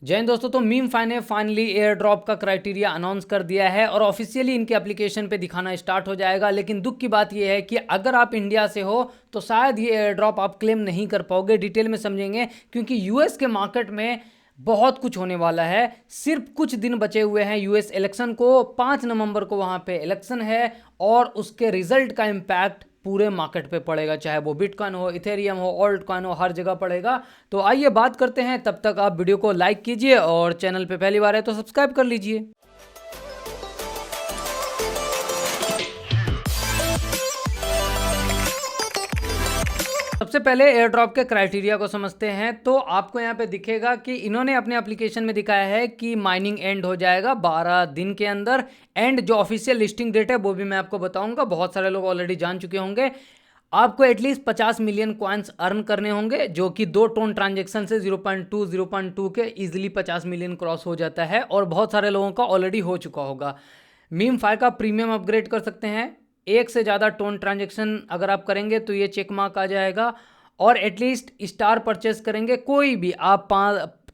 जय हिंद दोस्तों। तो मीम फाइन ने फाइनली एयर ड्रॉप का क्राइटेरिया अनाउंस कर दिया है और ऑफिशियली इनके एप्लीकेशन पे दिखाना स्टार्ट हो जाएगा। लेकिन दुख की बात यह है कि अगर आप इंडिया से हो तो शायद ये एयर ड्रॉप आप क्लेम नहीं कर पाओगे। डिटेल में समझेंगे क्योंकि यूएस के मार्केट में बहुत कुछ होने वाला है। सिर्फ कुछ दिन बचे हुए हैं यूएस इलेक्शन को। 5 नवंबर को वहाँ पे इलेक्शन है और उसके रिजल्ट का इम्पैक्ट पूरे मार्केट पे पड़ेगा, चाहे वो बिटकॉइन हो, इथेरियम हो, ऑल्ट कॉइन हो, हर जगह पड़ेगा। तो आइए बात करते हैं। तब तक आप वीडियो को लाइक कीजिए और चैनल पे पहली बार है तो सब्सक्राइब कर लीजिए। सबसे पहले एयर ड्रॉप के क्राइटेरिया को समझते हैं। तो आपको यहाँ पे दिखेगा कि इन्होंने अपने एप्लीकेशन में दिखाया है कि माइनिंग एंड हो जाएगा 12 दिन के अंदर। एंड जो ऑफिशियल लिस्टिंग डेट है वो भी मैं आपको बताऊंगा, बहुत सारे लोग ऑलरेडी जान चुके होंगे। आपको एटलीस्ट 50 मिलियन कॉइन्स अर्न करने होंगे, जो कि 2 टोन ट्रांजेक्शन से 0.2 के इजिली 50 मिलियन क्रॉस हो जाता है और बहुत सारे लोगों का ऑलरेडी हो चुका होगा। मीम फाई का प्रीमियम अपग्रेड कर सकते हैं। एक से ज़्यादा टोन ट्रांजेक्शन अगर आप करेंगे तो ये चेक मार्क आ जाएगा। और एटलीस्ट स्टार परचेस करेंगे कोई भी, आप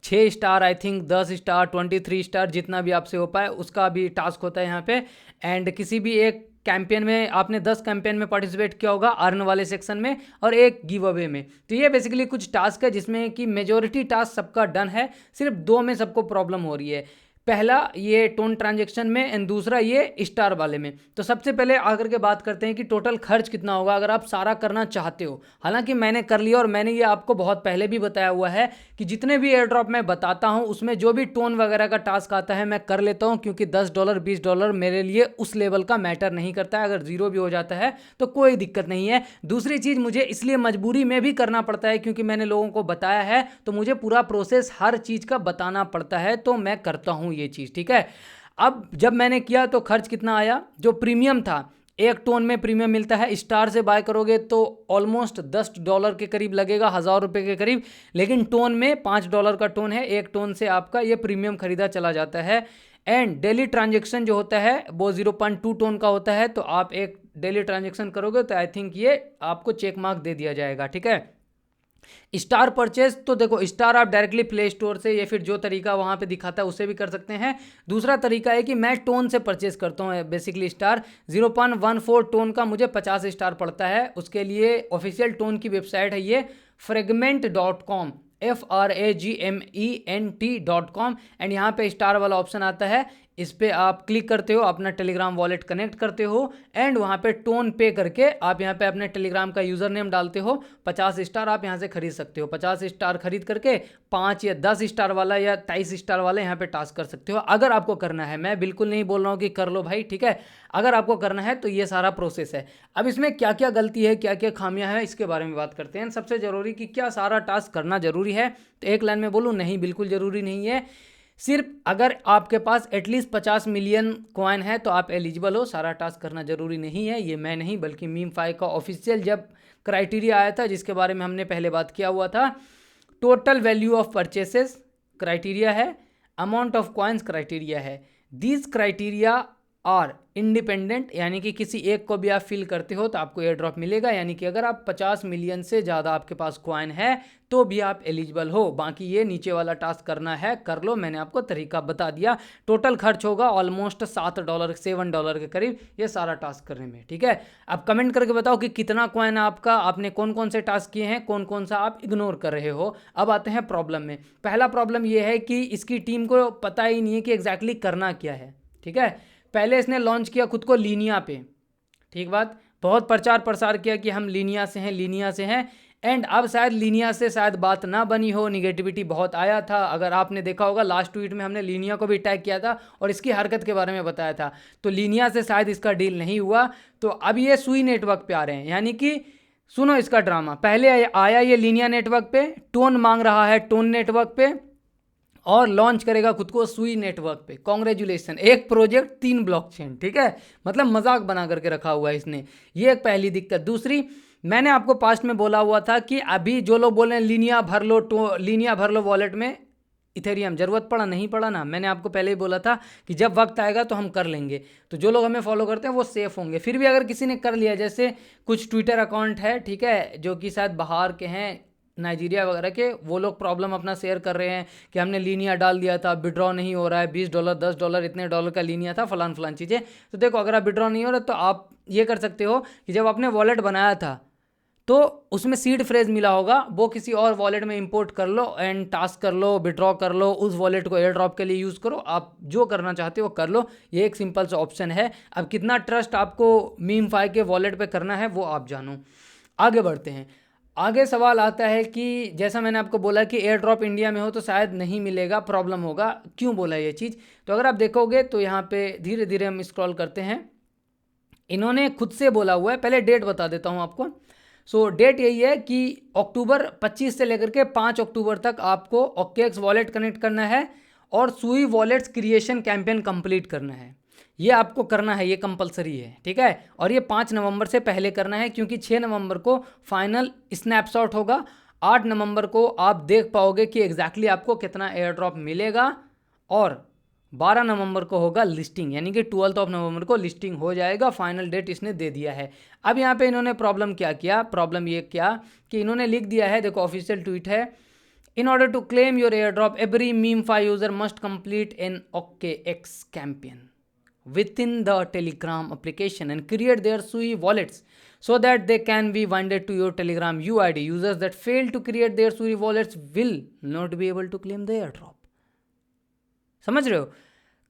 6 star, I think 10 star, 23 star, जितना भी आपसे हो पाए उसका भी टास्क होता है यहाँ पे। एंड किसी भी एक कैंपेन में आपने 10 कैंपेन में पार्टिसिपेट किया होगा अर्न वाले सेक्शन में और एक गिव अवे में। तो ये बेसिकली कुछ टास्क है जिसमें कि मेजोरिटी टास्क सबका डन है, सिर्फ 2 में सबको प्रॉब्लम हो रही है। पहला ये टोन ट्रांजेक्शन में एंड दूसरा ये स्टार वाले में। तो सबसे पहले आकर के बात करते हैं कि टोटल खर्च कितना होगा अगर आप सारा करना चाहते हो। हालांकि मैंने कर लिया और मैंने ये आपको बहुत पहले भी बताया हुआ है कि जितने भी एयर ड्रॉप मैं बताता हूँ उसमें जो भी टोन वगैरह का टास्क आता है मैं कर लेता हूँ, क्योंकि $10 $20 मेरे लिए उस लेवल का मैटर नहीं करता है। अगर जीरो भी हो जाता है तो कोई दिक्कत नहीं है। दूसरी चीज़, मुझे इसलिए मजबूरी में भी करना पड़ता है क्योंकि मैंने लोगों को बताया है, तो मुझे पूरा प्रोसेस हर चीज़ का बताना पड़ता है, तो मैं करता हूँ ये चीज़, ठीक है। अब जब मैंने किया तो खर्च कितना आया। जो प्रीमियम था, एक टोन में प्रीमियम मिलता है, स्टार से बाय करोगे तो ऑलमोस्ट $10 के करीब लगेगा, 1000 रुपये के करीब। लेकिन टोन में $5 का टोन है, एक टोन से आपका ये प्रीमियम खरीदा चला जाता है। एंड डेली ट्रांजेक्शन जो होता है वो 0.2 टोन का होता है। तो आप एक डेली ट्रांजेक्शन करोगे तो आई थिंक ये आपको चेक मार्क दे दिया जाएगा, ठीक है। स्टार परचेज तो देखो, स्टार आप डायरेक्टली प्ले स्टोर से या फिर जो तरीका वहाँ पे दिखाता है उससे भी कर सकते हैं। दूसरा तरीका है कि मैं टोन से परचेज करता हूँ। बेसिकली स्टार 0.14 टोन का मुझे 50 स्टार पड़ता है। उसके लिए ऑफिशियल टोन की वेबसाइट है ये fragment.com, FRAGMENT.com। एंड यहाँ पे स्टार वाला ऑप्शन आता है, इस पर आप क्लिक करते हो, अपना टेलीग्राम वॉलेट कनेक्ट करते हो एंड वहाँ पे टोन पे करके आप यहाँ पे अपने टेलीग्राम का यूज़र नेम डालते हो। 50 स्टार आप यहाँ से खरीद सकते हो। 50 स्टार खरीद करके 5 या 10 स्टार वाला या 23 स्टार वाला यहाँ पे टास्क कर सकते हो अगर आपको करना है। मैं बिल्कुल नहीं बोल रहा हूँ कि कर लो भाई, ठीक है। अगर आपको करना है तो ये सारा प्रोसेस है। अब इसमें क्या क्या गलती है, क्या क्या खामियां हैं, इसके बारे में बात करते हैं। सबसे ज़रूरी कि क्या सारा टास्क करना ज़रूरी है, तो एक लाइन में बोलूँ, नहीं, बिल्कुल ज़रूरी नहीं है। सिर्फ अगर आपके पास एटलीस्ट 50 मिलियन कॉइन है तो आप एलिजिबल हो। सारा टास्क करना जरूरी नहीं है। ये मैं नहीं बल्कि मीम फाई का ऑफिशियल जब क्राइटेरिया आया था, जिसके बारे में हमने पहले बात किया हुआ था, total value of purchases criteria है, अमाउंट ऑफ कॉइन्स क्राइटेरिया है। दीज क्राइटेरिया आर इंडिपेंडेंट, यानी कि किसी एक को भी आप फिल करते हो तो आपको एयर ड्रॉप मिलेगा। यानी कि अगर आप 50 मिलियन से ज़्यादा आपके पास कॉइन है तो भी आप एलिजिबल हो। बाकी ये नीचे वाला टास्क करना है कर लो, मैंने आपको तरीका बता दिया। टोटल खर्च होगा ऑलमोस्ट $7 $7 के करीब ये सारा टास्क करने में, ठीक है। अब कमेंट करके बताओ कि कितना कॉइन आपका, आपने कौन कौन से टास्क किए हैं, कौन कौन सा आप इग्नोर कर रहे हो। अब आते हैं प्रॉब्लम में। पहला प्रॉब्लम ये है कि इसकी टीम को पता ही नहीं है कि एग्जैक्टली करना क्या है, ठीक है। पहले इसने लॉन्च किया खुद को लीनिया पे, ठीक बात, बहुत प्रचार प्रसार किया कि हम लीनिया से हैं, लीनिया से हैं। एंड अब शायद लीनिया से शायद बात ना बनी हो, निगेटिविटी बहुत आया था। अगर आपने देखा होगा लास्ट ट्वीट में हमने लीनिया को भी टैग किया था और इसकी हरकत के बारे में बताया था। तो लीनिया से शायद इसका डील नहीं हुआ। तो अब ये सुई नेटवर्क पे आ रहे हैं, यानी कि सुनो इसका ड्रामा। पहले आया ये लीनिया नेटवर्क पे, टोन मांग रहा है टोन नेटवर्क पे और लॉन्च करेगा खुद को सुई नेटवर्क पे। कॉन्ग्रेचुलेसन, एक प्रोजेक्ट 3 ब्लॉकचेन, ठीक है। मतलब मजाक बना करके रखा हुआ है इसने। ये एक पहली दिक्कत। दूसरी, मैंने आपको पास्ट में बोला हुआ था कि अभी जो लोग बोल रहे हैं लीनिया भर लो, लीनिया भर लो वॉलेट में इथेरियम, जरूरत पड़ा नहीं पड़ा ना, मैंने आपको पहले ही बोला था कि जब वक्त आएगा तो हम कर लेंगे। तो जो लोग हमें फॉलो करते हैं वो सेफ होंगे। फिर भी अगर किसी ने कर लिया, जैसे कुछ ट्विटर अकाउंट है, ठीक है, जो कि शायद बाहर के हैं, नाइजीरिया वगैरह के, वो लोग प्रॉब्लम अपना शेयर कर रहे हैं कि हमने लीनिया डाल दिया था, विड्रॉ नहीं हो रहा है, $20 $10 इतने डॉलर का लीनिया था, फलान चीज़ें। तो देखो, अगर आप विड्रॉ नहीं हो रहा तो आप ये कर सकते हो कि जब आपने वॉलेट बनाया था तो उसमें सीड फ्रेज मिला होगा, वो किसी और वॉलेट में इंपोर्ट कर लो एंड टास्क कर लो, विड्रॉ कर लो, उस वॉलेट को एयर ड्रॉप के लिए यूज़ करो, आप जो करना चाहते हो कर लो। ये एक सिंपल सा ऑप्शन है। अब कितना ट्रस्ट आपको मीमफाई के वॉलेट पे करना है वो आप जानो। आगे बढ़ते हैं। आगे सवाल आता है कि जैसा मैंने आपको बोला कि एयर ड्रॉप इंडिया में हो तो शायद नहीं मिलेगा, प्रॉब्लम होगा। क्यों बोला ये चीज़? तो अगर आप देखोगे तो यहाँ पे धीरे धीरे हम स्क्रॉल करते हैं, इन्होंने खुद से बोला हुआ है। पहले डेट बता देता हूँ आपको। सो डेट यही है कि अक्टूबर 25 से लेकर के 5 अक्टूबर तक आपको OKX वॉलेट कनेक्ट करना है और सुई वॉलेट्स क्रिएशन कैंपेन कंप्लीट करना है। ये आपको करना है, ये कंपलसरी है, ठीक है। और ये 5 नवंबर से पहले करना है, क्योंकि 6 नवंबर को फाइनल स्नैपशॉट होगा। 8 नवंबर को आप देख पाओगे कि एग्जैक्टली आपको कितना एयर ड्रॉप मिलेगा, और 12 नवंबर को होगा लिस्टिंग, यानी कि 12 नवंबर को लिस्टिंग हो जाएगा। फाइनल डेट इसने दे दिया है। अब यहाँ पे इन्होंने प्रॉब्लम क्या किया, प्रॉब्लम ये क्या कि इन्होंने लिख दिया है, देखो ऑफिशियल ट्वीट है, in order to claim your air drop every MemeFi user must complete an OKX campaign within the Telegram application and create their Sui wallets so that they can be binded to your Telegram UID. Users that fail to create their Sui wallets will not be able to claim the airdrop. समझ रहे हो?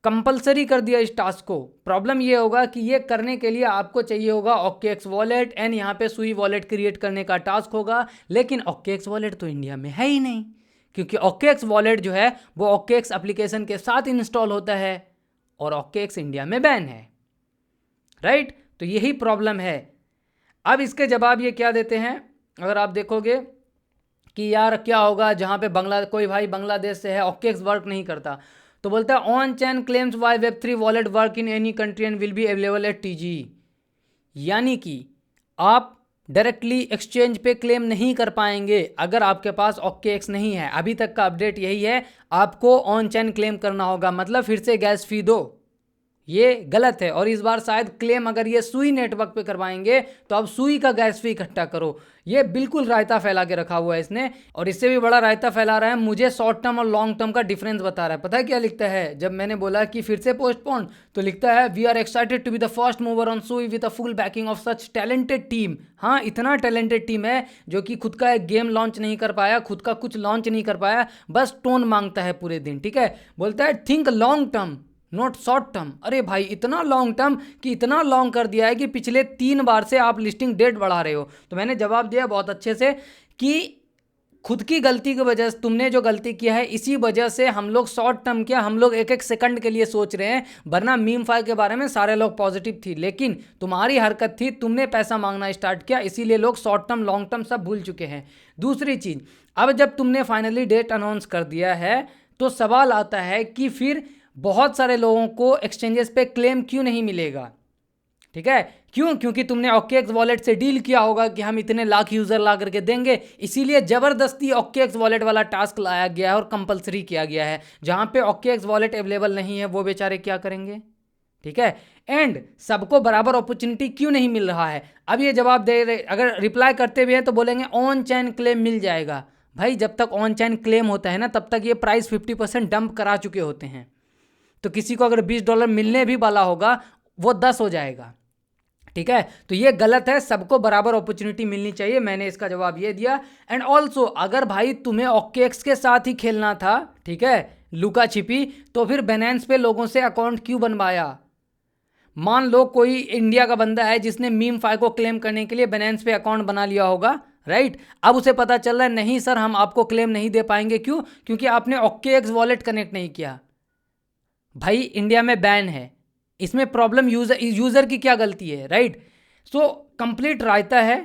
Compulsory कर दिया इस task को। Problem ये होगा कि ये करने के लिए आपको चाहिए होगा OKX वॉलेट एंड यहाँ पे सुई वॉलेट क्रिएट करने का टास्क होगा, लेकिन OKX वॉलेट तो इंडिया में है ही नहीं, क्योंकि OKX वॉलेट जो है वो OKX एप्लीकेशन के साथ इंस्टॉल होता है और OKX इंडिया में बैन है, राइट। तो यही प्रॉब्लम है। अब इसके जवाब ये क्या देते हैं, अगर आप देखोगे कि यार क्या होगा जहाँ पे कोई भाई बांग्लादेश से है, OKX वर्क नहीं करता, तो बोलता है on chain claims why Web3 wallet work in any country and will be available at TG। यानी कि आप डायरेक्टली एक्सचेंज पे क्लेम नहीं कर पाएंगे अगर आपके पास OKX नहीं है। अभी तक का अपडेट यही है, आपको ऑन चैन क्लेम करना होगा, मतलब फिर से गैस फी दो। ये गलत है। और इस बार शायद क्लेम अगर ये सुई नेटवर्क पे करवाएंगे तो अब सुई का गैस फी इकट्ठा करो। ये बिल्कुल रायता फैला के रखा हुआ है इसने, और इससे भी बड़ा रायता फैला रहा है। मुझे शॉर्ट टर्म और लॉन्ग टर्म का डिफरेंस बता रहा है। पता है क्या लिखता है? जब मैंने बोला कि फिर से पोस्टपोन, तो लिखता है we are excited to be the first mover on Sui with a full backing of such talented team. हाँ, इतना टैलेंटेड टीम है जो कि खुद का एक गेम लॉन्च नहीं कर पाया, खुद का कुछ लॉन्च नहीं कर पाया, बस टोन मांगता है पूरे दिन, ठीक है। बोलता है think long term not short term. अरे भाई, इतना लॉन्ग टर्म कि इतना लॉन्ग कर दिया है कि पिछले 3 बार से आप लिस्टिंग डेट बढ़ा रहे हो। तो मैंने जवाब दिया बहुत अच्छे से कि खुद की गलती की वजह से, तुमने जो गलती किया है इसी वजह से हम लोग शॉर्ट टर्म किया, हम लोग एक एक सेकंड के लिए सोच रहे हैं। वरना मीमफाई के बारे में सारे लोग पॉजिटिव थी, लेकिन तुम्हारी हरकत थी, तुमने पैसा मांगना स्टार्ट किया, इसीलिए लोग शॉर्ट टर्म लॉन्ग टर्म सब भूल चुके हैं। दूसरी चीज़, अब जब तुमने फाइनली डेट अनाउंस कर दिया है तो सवाल आता है कि फिर बहुत सारे लोगों को एक्सचेंजेस पे क्लेम क्यों नहीं मिलेगा, ठीक है। क्यों? क्योंकि तुमने OKX वॉलेट से डील किया होगा कि हम इतने लाख यूज़र ला करके देंगे, इसीलिए ज़बरदस्ती OKX वॉलेट वाला टास्क लाया गया है और कंपलसरी किया गया है। जहाँ पे OKX वॉलेट अवेलेबल नहीं है वो बेचारे क्या करेंगे, ठीक है। एंड सबको बराबर अपॉर्चुनिटी क्यों नहीं मिल रहा है? अब ये जवाब दे रहे, अगर रिप्लाई करते हुए हैं तो बोलेंगे ऑन चैन क्लेम मिल जाएगा। भाई, जब तक ऑन चैन क्लेम होता है ना, तब तक ये प्राइस 50% डंप करा चुके होते हैं। तो किसी को अगर $20 मिलने भी वाला होगा वो 10 हो जाएगा, ठीक है। तो ये गलत है, सबको बराबर अपॉर्चुनिटी मिलनी चाहिए। मैंने इसका जवाब ये दिया। एंड ऑल्सो अगर भाई तुम्हें OKX के साथ ही खेलना था, ठीक है, लुका छिपी, तो फिर Binance पे लोगों से अकाउंट क्यों बनवाया? मान लो कोई इंडिया का बंदा है जिसने मीमफाई को क्लेम करने के लिए Binance पे अकाउंट बना लिया होगा, राइट। अब उसे पता चल रहा है नहीं सर, हम आपको क्लेम नहीं दे पाएंगे। क्यों? क्योंकि आपने OKX वॉलेट कनेक्ट नहीं किया। भाई, इंडिया में बैन है, इसमें प्रॉब्लम यूज़र की क्या गलती है, राइट। सो कंप्लीट रायता है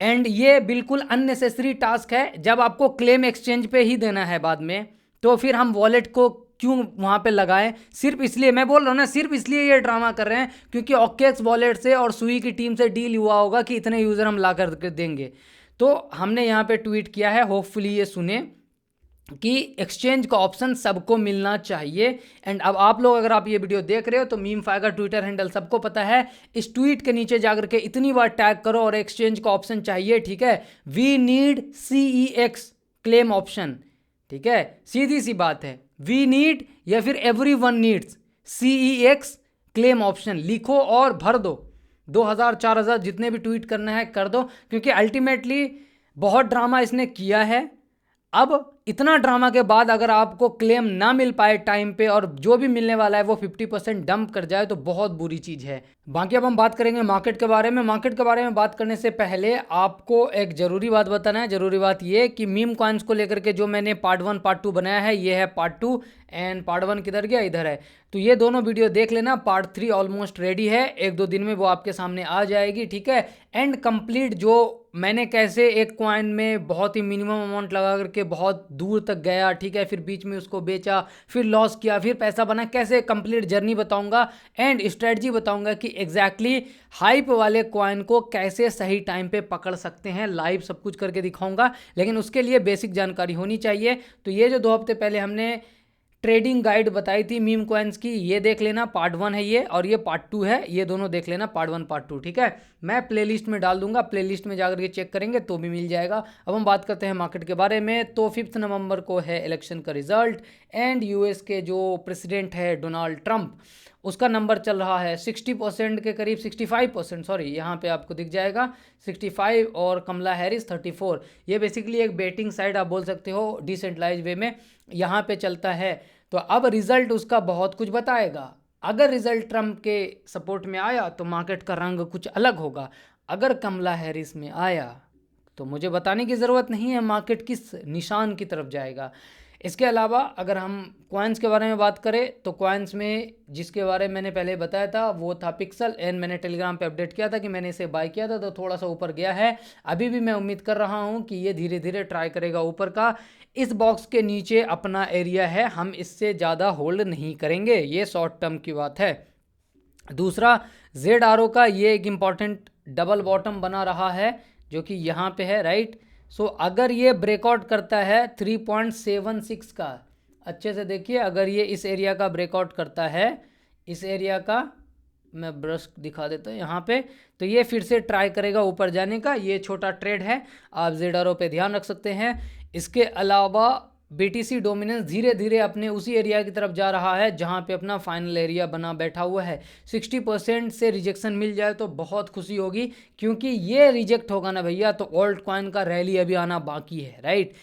एंड ये बिल्कुल अननेसेसरी टास्क है। जब आपको क्लेम एक्सचेंज पे ही देना है बाद में, तो फिर हम वॉलेट को क्यों वहाँ पे लगाएं? सिर्फ इसलिए, मैं बोल रहा हूँ ना, सिर्फ इसलिए ये ड्रामा कर रहे हैं क्योंकि OKX वॉलेट से और सुई की टीम से डील हुआ होगा कि इतने यूज़र हम ला कर देंगे। तो हमने यहाँ पे ट्वीट किया है, होपफुली ये सुने। कि एक्सचेंज का ऑप्शन सबको मिलना चाहिए। एंड अब आप लोग अगर आप ये वीडियो देख रहे हो तो मीमफाई का ट्विटर हैंडल सबको पता है, इस ट्वीट के नीचे जाकर के इतनी बार टैग करो और एक्सचेंज का ऑप्शन चाहिए, ठीक है। We need CEX claim option, ठीक है, सीधी सी बात है, वी नीड या फिर everyone needs CEX claim option लिखो और भर दो। 2000 4000 जितने भी ट्वीट करना है कर दो, क्योंकि अल्टीमेटली बहुत ड्रामा इसने किया है। अब इतना ड्रामा के बाद अगर आपको क्लेम ना मिल पाए टाइम पे और जो भी मिलने वाला है वो 50% डंप कर जाए तो बहुत बुरी चीज़ है। बाकी अब हम बात करेंगे मार्केट के बारे में। मार्केट के बारे में बात करने से पहले आपको एक ज़रूरी बात बताना है। ज़रूरी बात ये कि मीम कॉइन्स को लेकर के जो मैंने पार्ट 1 पार्ट 2 बनाया है, ये है पार्ट 2 एंड पार्ट 1 किधर गया, इधर है। तो ये दोनों वीडियो देख लेना। पार्ट 3 ऑलमोस्ट रेडी है, 1-2 दिन में वो आपके सामने आ जाएगी, ठीक है। एंड कंप्लीट जो मैंने कैसे एक कॉइन में बहुत ही मिनिमम अमाउंट लगा करके बहुत दूर तक गया, ठीक है, फिर बीच में उसको बेचा, फिर लॉस किया, फिर पैसा बना, कैसे कंप्लीट जर्नी बताऊंगा एंड स्ट्रेटजी बताऊंगा कि एग्जैक्टली हाइप वाले कॉइन को कैसे सही टाइम पे पकड़ सकते हैं। लाइव सब कुछ करके दिखाऊंगा, लेकिन उसके लिए बेसिक जानकारी होनी चाहिए। तो ये जो 2 हफ्ते पहले हमने ट्रेडिंग गाइड बताई थी मीम कॉइन्स की, ये देख लेना, पार्ट 1 है ये, और ये पार्ट 2 है, ये दोनों देख लेना, पार्ट 1 पार्ट 2, ठीक है। मैं प्लेलिस्ट में डाल दूंगा, प्लेलिस्ट में जाकर के चेक करेंगे तो भी मिल जाएगा। अब हम बात करते हैं मार्केट के बारे में। तो 5 नवंबर को है इलेक्शन का रिजल्ट एंड US के जो प्रेसिडेंट है डोनाल्ड ट्रंप, उसका नंबर चल रहा है 60% के करीब, 65%, सॉरी, यहाँ पे आपको दिख जाएगा 65, और कमला हैरिस 34। ये बेसिकली एक बेटिंग साइड आप बोल सकते हो डिसेंट्रलाइज वे में यहाँ पे चलता है। तो अब रिजल्ट उसका बहुत कुछ बताएगा। अगर रिजल्ट ट्रंप के सपोर्ट में आया तो मार्केट का रंग कुछ अलग होगा, अगर कमला हैरिस में आया तो मुझे बताने की ज़रूरत नहीं है मार्केट किस निशान की तरफ जाएगा। इसके अलावा अगर हम कॉइन्स के बारे में बात करें तो कॉइन्स में जिसके बारे में मैंने पहले बताया था वो था पिक्सल, एंड मैंने टेलीग्राम पे अपडेट किया था कि मैंने इसे बाय किया था तो थोड़ा सा ऊपर गया है। अभी भी मैं उम्मीद कर रहा हूँ कि ये धीरे धीरे ट्राई करेगा ऊपर का। इस बॉक्स के नीचे अपना एरिया है, हम इससे ज़्यादा होल्ड नहीं करेंगे, ये शॉर्ट टर्म की बात है। दूसरा ZRO का ये एक इम्पॉर्टेंट डबल बॉटम बना रहा है जो कि यहाँ पे है, राइट। सो अगर ये ब्रेकआउट करता है 3.76 का, अच्छे से देखिए, अगर ये इस एरिया का ब्रेकआउट करता है, इस एरिया का मैं ब्रश दिखा देता हूँ यहाँ पे, तो ये फिर से ट्राई करेगा ऊपर जाने का। ये छोटा ट्रेड है, आप ZRO पे ध्यान रख सकते हैं। इसके अलावा BTC डोमिनेंस धीरे धीरे अपने उसी एरिया की तरफ जा रहा है जहां पे अपना फाइनल एरिया बना बैठा हुआ है। 60% से रिजेक्शन मिल जाए तो बहुत खुशी होगी, क्योंकि ये रिजेक्ट होगा ना भैया तो ऑल्ट कॉइन का रैली अभी आना बाकी है, राइट।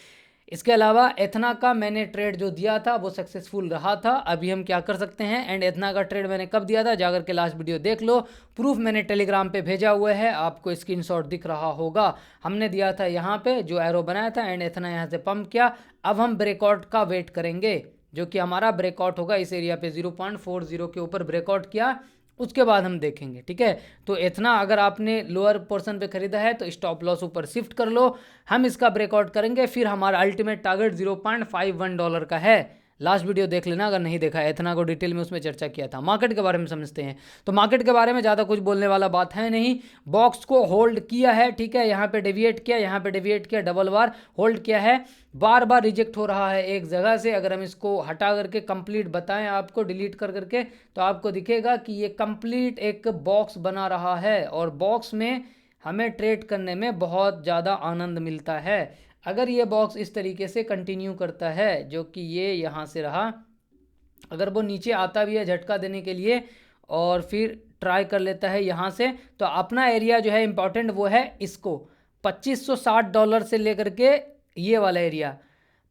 इसके अलावा एथना का मैंने ट्रेड जो दिया था वो सक्सेसफुल रहा था। अभी हम क्या कर सकते हैं, एंड एथना का ट्रेड मैंने कब दिया था जाकर के लास्ट वीडियो देख लो, प्रूफ मैंने टेलीग्राम पे भेजा हुआ है, आपको स्क्रीनशॉट दिख रहा होगा। हमने दिया था यहाँ पे जो एरो बनाया था एंड एथना यहाँ से पंप किया। अब हम ब्रेकआउट का वेट करेंगे, जो कि हमारा ब्रेकआउट होगा इस एरिया पे 0.40 के ऊपर ब्रेकआउट किया, उसके बाद हम देखेंगे, ठीक है। तो इतना अगर आपने लोअर पोर्शन पे खरीदा है तो स्टॉप लॉस ऊपर शिफ्ट कर लो, हम इसका ब्रेकआउट करेंगे। फिर हमारा अल्टीमेट टारगेट $0.51 का है। लास्ट वीडियो देख लेना अगर नहीं देखा है, इतना को डिटेल में उसमें चर्चा किया था। मार्केट के बारे में समझते हैं। तो मार्केट के बारे में ज़्यादा कुछ बोलने वाला बात है नहीं, बॉक्स को होल्ड किया है, ठीक है, यहाँ पे डेविएट किया, यहाँ पे डेविएट किया, डबल बार होल्ड किया है, बार बार रिजेक्ट हो रहा है एक जगह से। अगर हम इसको हटा करके कंप्लीट बताएं आपको, डिलीट कर करके, तो आपको दिखेगा कि ये कंप्लीट एक बॉक्स बना रहा है, और बॉक्स में हमें ट्रेड करने में बहुत ज़्यादा आनंद मिलता है। अगर ये बॉक्स इस तरीके से कंटिन्यू करता है, जो कि ये यहाँ से रहा, अगर वो नीचे आता भी है झटका देने के लिए और फिर ट्राई कर लेता है यहाँ से, तो अपना एरिया जो है इंपॉर्टेंट वो है इसको $2560 से लेकर के ये वाला एरिया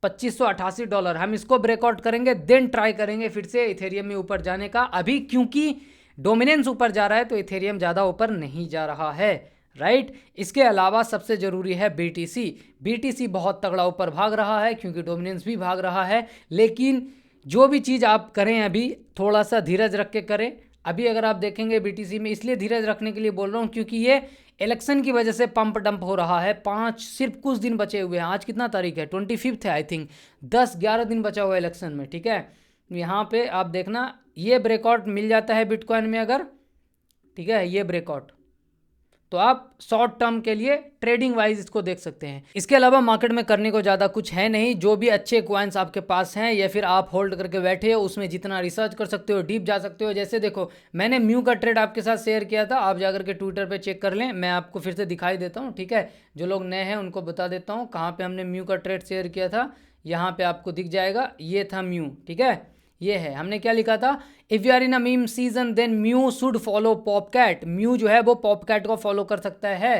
$2588, हम इसको ब्रेकआउट करेंगे, देन ट्राई करेंगे फिर से इथेरियम में ऊपर जाने का। अभी क्योंकि डोमिनेंस ऊपर जा रहा है तो इथेरियम ज़्यादा ऊपर नहीं जा रहा है, राइट। इसके अलावा सबसे ज़रूरी है BTC बहुत तगड़ा ऊपर भाग रहा है क्योंकि डोमिनेंस भी भाग रहा है। लेकिन जो भी चीज़ आप करें अभी थोड़ा सा धीरज रख के करें। अभी अगर आप देखेंगे BTC में, इसलिए धीरज रखने के लिए बोल रहा हूँ क्योंकि ये इलेक्शन की वजह से पंप डंप हो रहा है। सिर्फ कुछ दिन बचे हुए हैं, आज कितना तारीख है, 25 है आई थिंक, 10-11 दिन बचा हुआ है इलेक्शन में, ठीक है। यहाँ पे आप देखना ये ब्रेकआउट मिल जाता है बिटकॉइन में अगर, ठीक है, ये ब्रेकआउट, तो आप शॉर्ट टर्म के लिए ट्रेडिंग वाइज इसको देख सकते हैं। इसके अलावा मार्केट में करने को ज़्यादा कुछ है नहीं। जो भी अच्छे कॉइन्स आपके पास हैं या फिर आप होल्ड करके बैठे हो उसमें जितना रिसर्च कर सकते हो, डीप जा सकते हो। जैसे देखो मैंने म्यू का ट्रेड आपके साथ शेयर किया था, आप जाकर के ट्विटर पे चेक कर लें, मैं आपको फिर से दिखाई देता हूँ, ठीक है। जो लोग नए हैं उनको बता देता हूँ कहाँ पे हमने म्यू का ट्रेड शेयर किया था। यहाँ पे आपको दिख जाएगा, ये था म्यू, ठीक है। ये है, हमने क्या लिखा था, if you are in a meme season then Mew should follow Popcat. Mew जो है वो पॉपकैट को फॉलो कर सकता है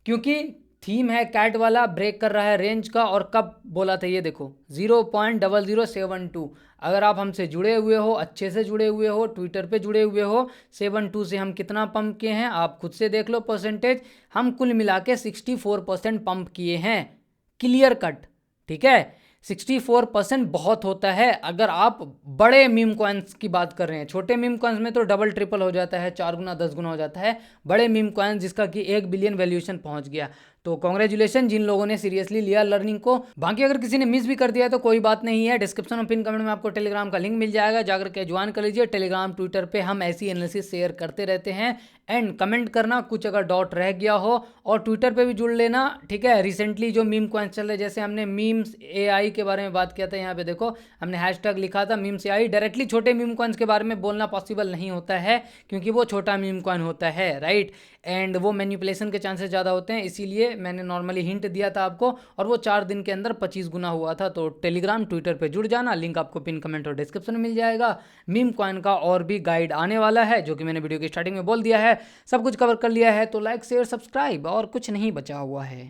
क्योंकि थीम है कैट वाला, ब्रेक कर रहा है रेंज का। और कब बोला था ये देखो 0.0072। अगर आप हमसे जुड़े हुए हो, अच्छे से जुड़े हुए हो, ट्विटर पे जुड़े हुए हो, 72 से हम कितना पंप किए हैं आप खुद से देख लो परसेंटेज। हम कुल मिला के 64% पंप किए हैं, क्लियर कट, ठीक है। 64% बहुत होता है अगर आप बड़े मीम कॉइन्स की बात कर रहे हैं। छोटे मीम कॉइन्स में तो डबल ट्रिपल हो जाता है, 4 गुना 10 गुना हो जाता है। बड़े मीम कॉइन्स जिसका कि 1 बिलियन वैल्यूएशन पहुंच गया, तो कांग्रेचुलेशन जिन लोगों ने सीरियसली लिया लर्निंग को। बाकी अगर किसी ने मिस भी कर दिया तो कोई बात नहीं है, डिस्क्रिप्शन और पिन कमेंट में आपको टेलीग्राम का लिंक मिल जाएगा, जाकर के ज्वाइन कर लीजिए। टेलीग्राम ट्विटर पे हम ऐसी एनालिसिस शेयर करते रहते हैं। एंड कमेंट करना कुछ अगर डाउट रह गया हो, और ट्विटर पे भी जुड़ लेना, ठीक है। रिसेंटली जो मीम कॉइन्स चल रहे, जैसे हमने मीम्स एआई के बारे में बात किया था, यहाँ पे देखो हमने हैशटैग लिखा था मीम्स एआई। डायरेक्टली छोटे मीम कॉइन्स के बारे में बोलना पॉसिबल नहीं होता है क्योंकि वो छोटा मीम कॉइन होता है, राइट। एंड वो मैनिपुलेशन के चांसेस ज़्यादा होते हैं, इसीलिए मैंने नॉर्मली हिंट दिया था आपको, और वो 4 दिन के अंदर 25 गुना हुआ था। तो टेलीग्राम ट्विटर पे जुड़ जाना, लिंक आपको पिन कमेंट और डिस्क्रिप्शन में मिल जाएगा। मीम कॉइन का और भी गाइड आने वाला है जो कि मैंने वीडियो की स्टार्टिंग में बोल दिया है। सब कुछ कवर कर लिया है, तो लाइक शेयर सब्सक्राइब, और कुछ नहीं बचा हुआ है।